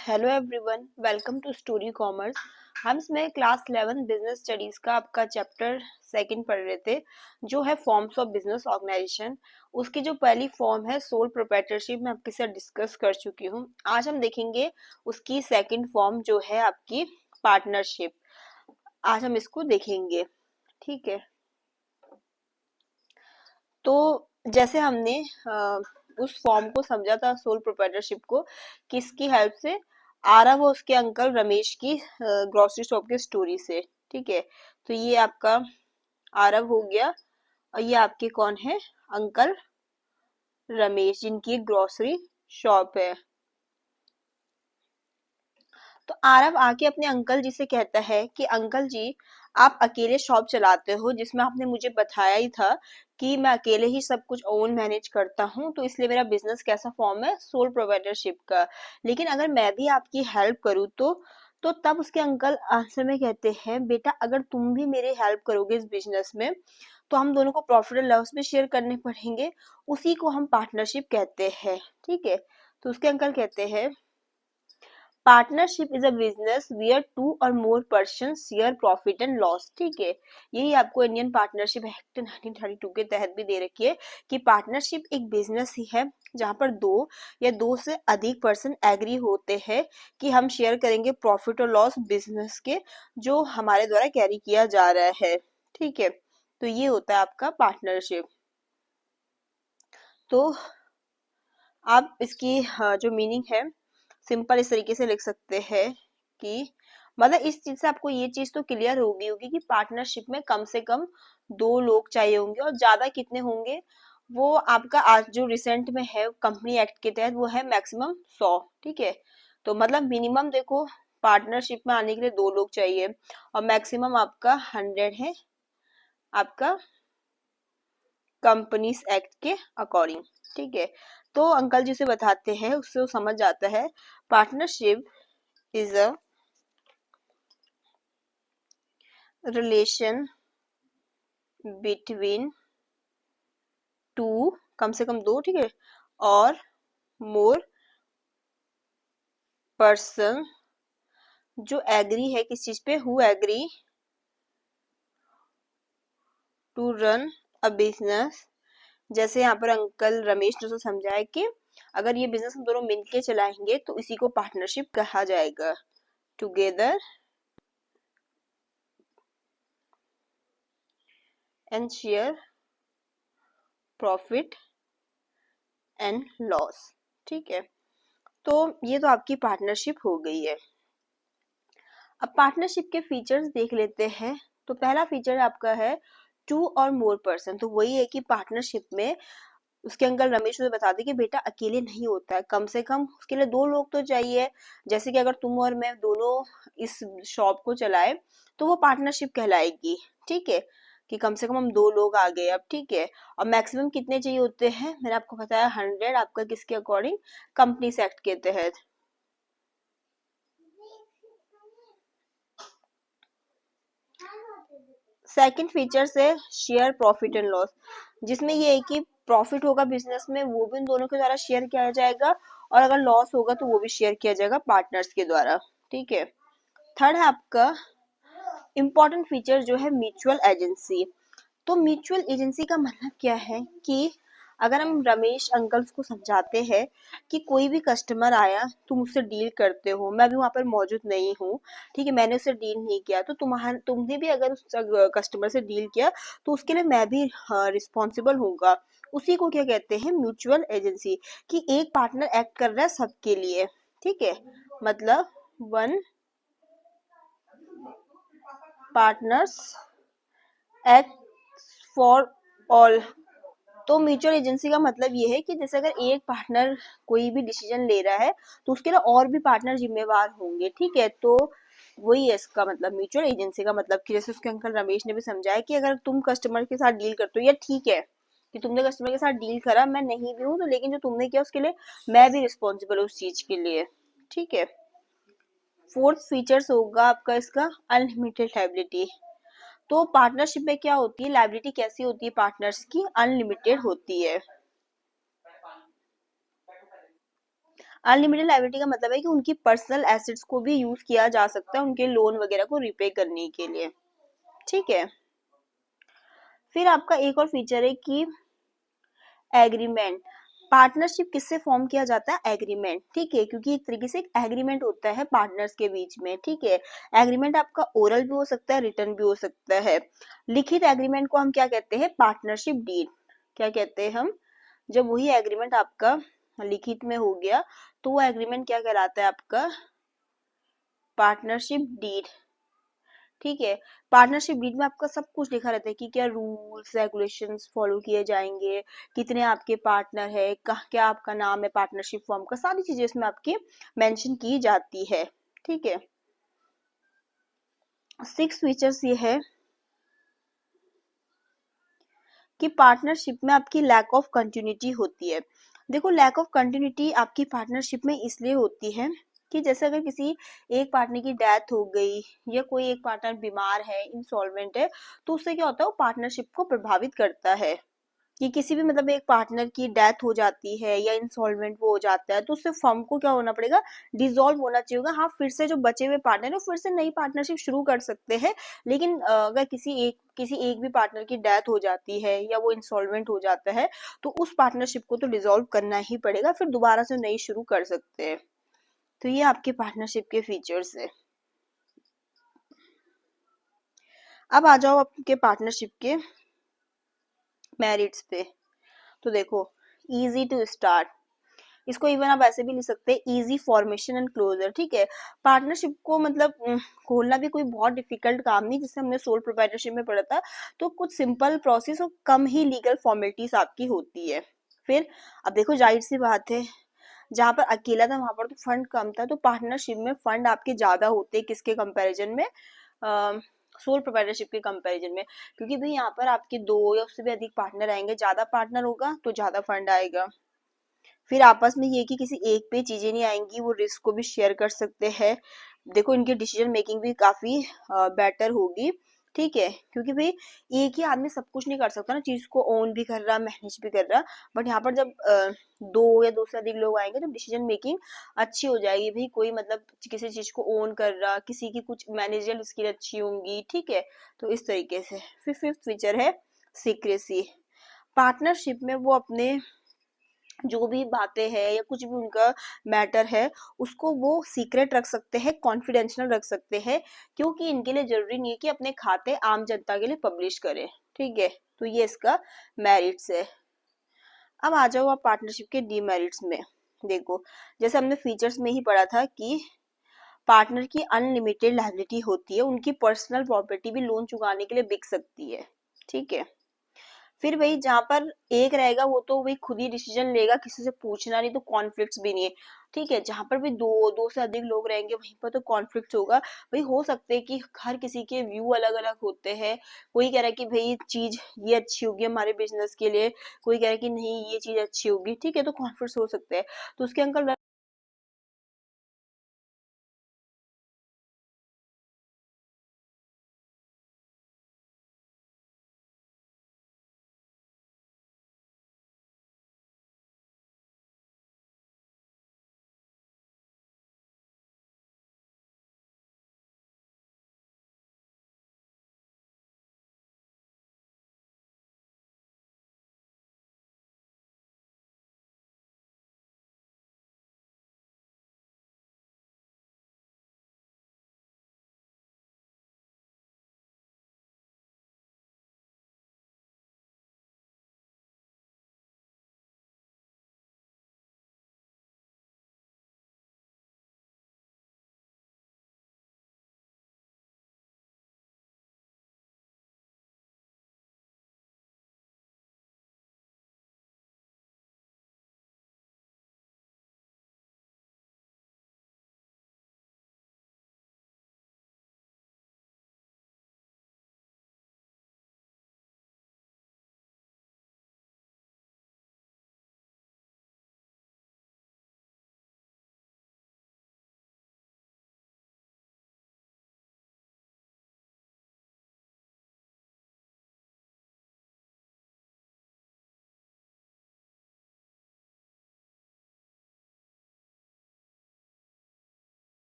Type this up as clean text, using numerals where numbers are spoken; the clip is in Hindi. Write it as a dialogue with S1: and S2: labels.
S1: Hello everyone, welcome to story commerce. हम इसमें क्लास 11 बिजनेस स्टडीज का आपका चैप्टर सेकंड पढ़ रहे थे, जो है फॉर्म्स ऑफ बिजनेस ऑर्गेनाइजेशन। उसकी जो पहली फॉर्म है सोल प्रोप्राइटरशिप, मैं आपके साथ डिस्कस कर चुकी हूँ। आज हम देखेंगे उसकी सेकंड फॉर्म जो है आपकी पार्टनरशिप। आज हम इसको देखेंगे, ठीक है। तो जैसे हमने उस फॉर्म को समझा था सोल प्रोप्राइटरशिप को, किसकी हेल्प से? आरव और उसके अंकल रमेश की ग्रोसरी शॉप की स्टोरी से, ठीक है। तो ये आपका आरव हो गया, और ये आपके कौन है? अंकल रमेश, जिनकी एक ग्रोसरी शॉप है। तो आरव आके अपने अंकल जी से कहता है कि अंकल जी, आप अकेले शॉप चलाते हो, जिसमें आपने मुझे बताया ही था कि मैं अकेले ही सब कुछ ओन मैनेज करता हूँ, तो इसलिए मेरा बिजनेस कैसा फॉर्म है? सोल प्रोप्राइटरशिप का। लेकिन अगर मैं भी आपकी हेल्प करूँ तो तब उसके अंकल आंसर में कहते हैं, बेटा अगर तुम भी मेरी हेल्प करोगे इस बिजनेस में, तो हम दोनों को प्रॉफिट एंड लॉस भी शेयर करने पड़ेंगे। उसी को हम पार्टनरशिप कहते हैं, ठीक है। तो उसके अंकल कहते हैं, partnership is a business where two or more person share profit and loss, ठीक है। यही आपको इंडियन पार्टनरशिप एक्ट 1932 के तहत भी दे रखी है कि पार्टनरशिप एक बिजनेस ही है जहां पर दो या दो से अधिक पर्सन एग्री होते हैं कि हम शेयर करेंगे प्रॉफिट और लॉस बिजनेस के, जो हमारे द्वारा कैरी किया जा रहा है, ठीक है। तो ये होता है आपका पार्टनरशिप। तो आप इसकी जो मीनिंग है सिंपल इस तरीके से लिख सकते हैं कि मतलब इस चीज से आपको ये चीज तो क्लियर होगी होगी कि पार्टनरशिप में कम से कम दो लोग चाहिए होंगे, और ज्यादा कितने होंगे वो आपका आज जो रिसेंट में है कंपनी एक्ट के तहत वो है मैक्सिमम 100, ठीक है। तो मतलब मिनिमम देखो, पार्टनरशिप में आने के लिए दो लोग चाहिए, और मैक्सिमम आपका 100 है आपका कंपनीज एक्ट के अकॉर्डिंग, ठीक है। तो अंकल जी से बताते हैं, उससे वो समझ जाता है partnership is a relation between two, कम से कम दो, ठीक है, और मोर पर्सन जो एग्री है किस चीज पे, who agree to run a business. जैसे यहाँ पर अंकल रमेश ने तो समझाया कि अगर ये बिजनेस हम दोनों मिलके चलाएंगे तो इसी को पार्टनरशिप कहा जाएगा। Together and share profit and loss, ठीक है। तो ये तो आपकी पार्टनरशिप हो गई है। अब पार्टनरशिप के फीचर्स देख लेते हैं। तो पहला फीचर आपका है टू और मोर पर्सन। तो वही है कि पार्टनरशिप में उसके अंकल रमेश मुझे बता दे कि बेटा अकेले नहीं होता है, कम से कम उसके लिए दो लोग तो चाहिए। जैसे कि अगर तुम और मैं दोनों इस शॉप को चलाए तो वो पार्टनरशिप कहलाएगी, ठीक है। कि कम से कम हम दो लोग आ गए अब, ठीक है। और मैक्सिमम कितने चाहिए होते हैं? मैंने आपको बताया 100, आपका किसके अकॉर्डिंग? कंपनीज एक्ट के तहत। सेकंड फीचर है शेयर प्रॉफिट एंड लॉस, जिसमें ये है कि प्रॉफिट होगा बिजनेस में वो भी उन दोनों के द्वारा शेयर किया जाएगा, और अगर लॉस होगा तो वो भी शेयर किया जाएगा पार्टनर्स के द्वारा, ठीक है। थर्ड है आपका इंपॉर्टेंट फीचर जो है म्यूचुअल एजेंसी। तो म्यूचुअल एजेंसी का मतलब क्या है कि अगर हम रमेश अंकल्स को समझाते हैं कि कोई भी कस्टमर आया, तुम उससे डील करते हो, मैं भी वहां पर मौजूद नहीं हूँ, ठीक है, मैंने उससे डील नहीं किया, तो तुमने भी अगर उस कस्टमर से डील किया तो उसके लिए मैं भी रिस्पॉन्सिबल होऊंगा। उसी को क्या कहते हैं? Mutual agency. कि एक पार्टनर एक्ट कर रहा है सबके लिए, ठीक है। मतलब one partners act for all. तो म्यूचुअल एजेंसी का मतलब ये है कि जैसे अगर एक पार्टनर कोई भी डिसीजन ले रहा है तो उसके लिए और भी पार्टनर जिम्मेवार होंगे, ठीक है। तो वही है इसका मतलब म्यूचुअल एजेंसी का मतलब, कि जैसे उसके अंकल रमेश ने भी समझाया कि अगर तुम कस्टमर के साथ डील करते हो, या ठीक है कि तुमने कस्टमर के साथ डील करा, मैं नहीं भी हूँ तो लेकिन जो तुमने किया उसके लिए मैं भी रिस्पॉन्सिबल हूँ उस चीज के लिए, ठीक है। फोर्थ फीचर्स होगा आपका इसका अनलिमिटेड लायबिलिटी। तो पार्टनरशिप में क्या होती है, लायबिलिटी कैसी होती है पार्टनर्स की? अनलिमिटेड होती है। अनलिमिटेड लायबिलिटी का मतलब है कि उनकी पर्सनल एसेट्स को भी यूज किया जा सकता है उनके लोन वगैरह को रिपे करने के लिए, ठीक है। फिर आपका एक और फीचर है कि एग्रीमेंट। पार्टनरशिप किससे फॉर्म किया जाता है? एग्रीमेंट, ठीक है, क्योंकि एक तरीके से एक एग्रीमेंट होता है पार्टनर्स के बीच में, ठीक है। एग्रीमेंट आपका ओरल भी हो सकता है, रिटन भी हो सकता है। लिखित एग्रीमेंट को हम क्या कहते हैं? Partnership deed. क्या कहते हैं हम? जब वही एग्रीमेंट आपका लिखित में हो गया तो वो एग्रीमेंट क्या कहलाता है? आपका पार्टनरशिप डीड, ठीक है। पार्टनरशिप डीड में आपका सब कुछ लिखा रहता है कि क्या रूल्स रेगुलेशंस फॉलो किए जाएंगे, कितने आपके पार्टनर है, क्या आपका नाम है पार्टनरशिप फॉर्म का, सारी चीजें इसमें आपकी मेंशन की जाती है, ठीक है। 6 फीचर्स ये है कि पार्टनरशिप में आपकी लैक ऑफ कंटिन्यूटी होती है। देखो, लैक ऑफ कंटिन्यूटी आपकी पार्टनरशिप में इसलिए होती है कि जैसे अगर किसी एक पार्टनर की डेथ हो गई या कोई एक पार्टनर बीमार है, इंसॉल्वेंट है, तो उससे क्या होता है? वो पार्टनरशिप को प्रभावित करता है कि किसी भी मतलब एक पार्टनर की डेथ हो जाती है या इंसॉल्वेंट वो हो जाता है, तो उससे फर्म को क्या होना पड़ेगा? डिसॉल्व होना चाहिए होगा। हाँ, फिर से जो बचे हुए पार्टनर है फिर से नई पार्टनरशिप शुरू कर सकते हैं, लेकिन अगर किसी एक भी पार्टनर की डेथ हो जाती है या वो इंसॉल्वेंट हो जाता है तो उस पार्टनरशिप को तो डिसॉल्व करना ही पड़ेगा, फिर दोबारा से नई शुरू कर सकते हैं। तो ये आपके पार्टनरशिप के फीचर्स है। अब आ जाओ आपके पार्टनरशिप के मेरिट्स पे। तो देखो, इजी टू स्टार्ट, इसको इवन आप ऐसे भी लिख सकते हैं, इजी फॉर्मेशन एंड क्लोजर, ठीक है। पार्टनरशिप को मतलब खोलना भी कोई बहुत डिफिकल्ट काम नहीं, जिससे हमने सोल प्रोप्राइटरशिप में पढ़ा था। तो कुछ सिंपल प्रोसेस और कम ही लीगल फॉर्मेलिटीज आपकी होती है। फिर अब देखो, जाहिर सी बात है, जहां पर अकेला था वहां पर तो फंड कम था, तो पार्टनरशिप में फंड आपके ज्यादा होते हैं किसके कंपैरिजन में? सोल प्रोप्राइटरशिप के कंपैरिजन में, क्योंकि भाई यहाँ पर आपके 2 या उससे भी अधिक पार्टनर आएंगे, ज्यादा पार्टनर होगा तो ज्यादा फंड आएगा। फिर आपस में ये कि किसी एक पे चीजें नहीं आएंगी, वो रिस्क को भी शेयर कर सकते हैं। देखो, इनकी डिसीजन मेकिंग भी काफी बेटर होगी, ठीक है, क्योंकि भाई एक ही आदमी सब कुछ नहीं कर सकता ना, चीज को ओन भी कर रहा, मैनेज भी कर रहा। बट यहाँ पर जब 2 या 2 से अधिक लोग आएंगे तो डिसीजन मेकिंग अच्छी हो जाएगी। भाई कोई मतलब किसी चीज को ओन कर रहा, किसी की कुछ मैनेजरियल स्किल अच्छी होंगी, ठीक है। तो इस तरीके से। फिर 5th फीचर है सीक्रेसी। पार्टनरशिप में वो अपने जो भी बातें हैं या कुछ भी उनका मैटर है उसको वो सीक्रेट रख सकते हैं, कॉन्फिडेंशियल रख सकते हैं, क्योंकि इनके लिए जरूरी नहीं है कि अपने खाते आम जनता के लिए पब्लिश करें, ठीक है। तो ये इसका मेरिट्स है। अब आ जाओ आप पार्टनरशिप के डीमेरिट्स में। देखो, जैसे हमने फीचर्स में ही पढ़ा था कि पार्टनर की अनलिमिटेड लायबिलिटी होती है, उनकी पर्सनल प्रॉपर्टी भी लोन चुकाने के लिए बिक सकती है, ठीक है। फिर वही जहां पर एक रहेगा वो तो वही खुद ही डिसीजन लेगा, किसी से पूछना नहीं, तो कॉन्फ्लिक्ट्स भी नहीं है, ठीक है। जहां पर भी दो से अधिक लोग रहेंगे वहीं पर तो कॉन्फ्लिक्ट होगा। वही हो सकते हैं कि हर किसी के व्यू अलग अलग होते हैं, कोई कह रहा है कि भाई चीज ये अच्छी होगी हमारे बिजनेस के लिए, कोई कह रहा है कि नहीं ये चीज अच्छी होगी, ठीक है, तो कॉन्फ्लिक्ट हो सकते हैं। तो उसके अंकल